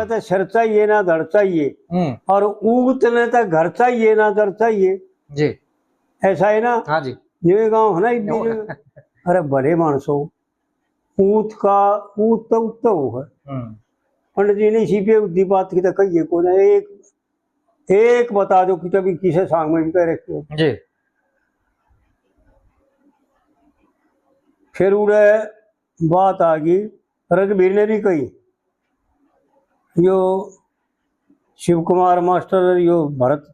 पता शर चाहिए ना धड़ चाहिए, और ऊगतने तक घर चाहिए ना दर चाहिए जी। ऐसा है ना। हाँ जी। ये गाँव है ना इतनी अरे बड़े मानसो ऊत तो उगता है। पंडित जी ने इसी पे उद्दी बात की तो कही को ना एक बता दो कि कभी किसे सांग में भी कह रखे हो जी। फिर उड़े बात आ गई, रघुवीर ने भी कही, यो शिव कुमार मास्टर यो भरत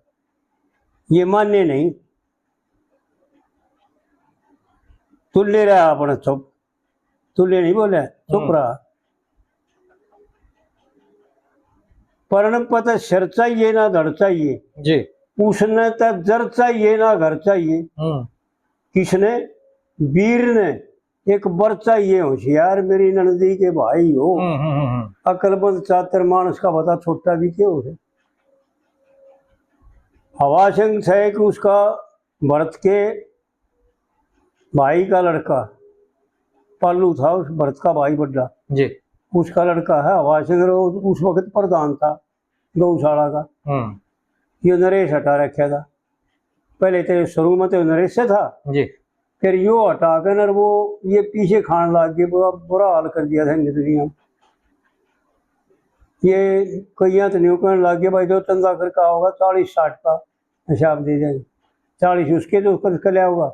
ये मान्य नहीं, तुल्य रहा अपना चुप, तुल्य नहीं बोले चुप रहा। पर्ण पता शर चाहिए ना धड़ चाहिए जी। उसने तो जर चाहिए ना घर चाहिए। किसने? वीर ने। एक बर चाहिए होशियार मेरी नंदी के भाई हो, अकलमंद चातर मानस का बता छोटा भी क्यों है। हवाशंग है कि उसका भरत के भाई का लड़का पालू था, उस भरत का भाई बड़ा जी। उसका लड़का है हवाशंग, उस वक्त प्रधान था गौशाला का। ये नरेश हटा रखा था, पहले तो शुरू में तो नरेश से था जी। फिर यो हटा कर वो ये पीछे खान लग गए, बुरा हाल कर दिया था दुनिया में। ये कई तो न्यू कहने लग गए भाई जो चंदा कर का होगा 40-60 का हिसाब दे देंगे, 40 उसके तो उसका लिया होगा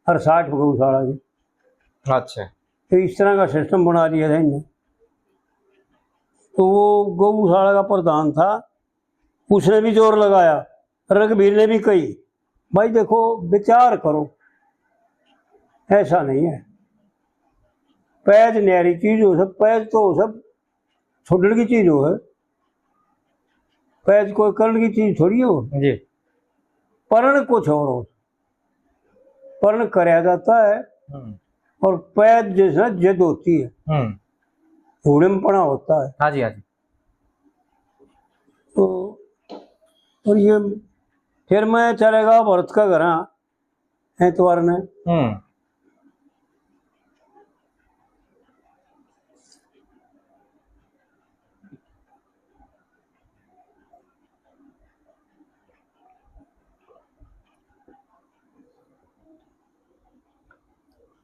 और 60 गौशाला के। अच्छा। तो इस तरह का सिस्टम बना दिया था इनने। तो वो गौशाला का प्रधान था, उसने भी जोर लगाया, रघुवीर ने भी कही भाई देखो विचार करो, ऐसा नहीं है, पैज न्यारी चीज हो सब, पैज तो सब छोड़ने की चीज हो है, पैज कोई करने की चीज थोड़ी हो जी। पर्ण कुछ और हो, पर्ण कराया जाता है और पैज जैसा जद होती है, घोड़े में पड़ा होता है। हाँ जी। हाँ जी। तो और ये फिर मैं चलेगा भरत का घर एतवार ने।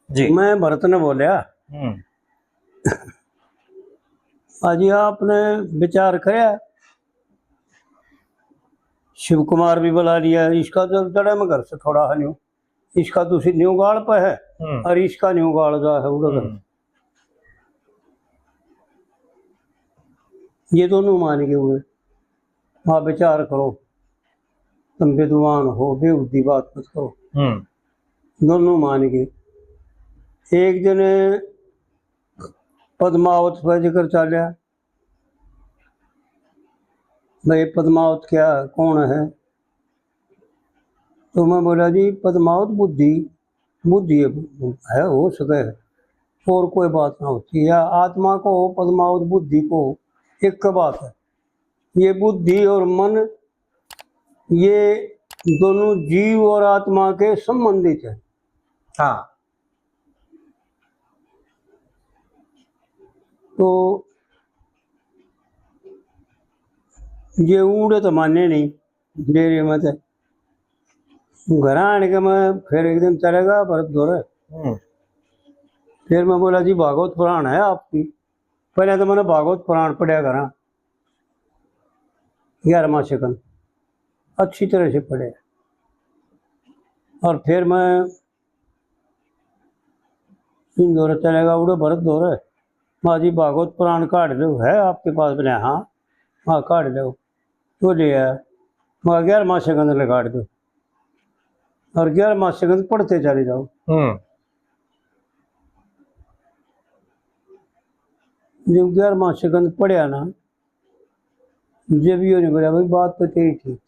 जी। मैं भरत ने बोलिया अजी आपने विचार कराया, शिव कुमार भी बुला लिया, इसका तो जड़ा में घर से थोड़ा है न्यू, इसका दूसरी न्यू गाड़ पे है और इसका न्यू गाड़ जा है उधर। ये दोनों मान के हुए, वहाँ विचार करो, तुम विद्वान हो, बेबुद्धि बात मत करो। दोनों मान गए। एक जने पद्मावत पर जिक्र चालिया, भाई पद्मावत क्या कौन है? तो मैं बोला जी पद्मावत बुद्धि बुद्धि है हो सके और कोई बात ना होती, या आत्मा को हो पद्मावत बुद्धि को एक का बात है। ये बुद्धि और मन ये दोनों जीव और आत्मा के संबंधित है। हाँ। तो ये उड़े तो माने नहीं डेरे में तो घर आने के मैं फिर एक दिन चलेगा भरत धोरे। फिर मैं बोला जी भागवत पुराण है आपकी, पहले तो मैंने भागवत पुराण पढ़ा करा 11वां सेकंड अच्छी तरह से पढ़े, और फिर मैं इन दौरे चलेगा उड़े भरत धोरे, माँ जी भागवत पुराण काट लो है आपके पास? बोले हाँ हाँ काट लो। तो ले आया, मैं 11वां सेकंड काट दो और 11वां सेकंड पढ़ते चले जाओ। जब 11वां सेकंड पढ़िया ना, जब ये नहीं बोला भाई बात तो तेरी ठीक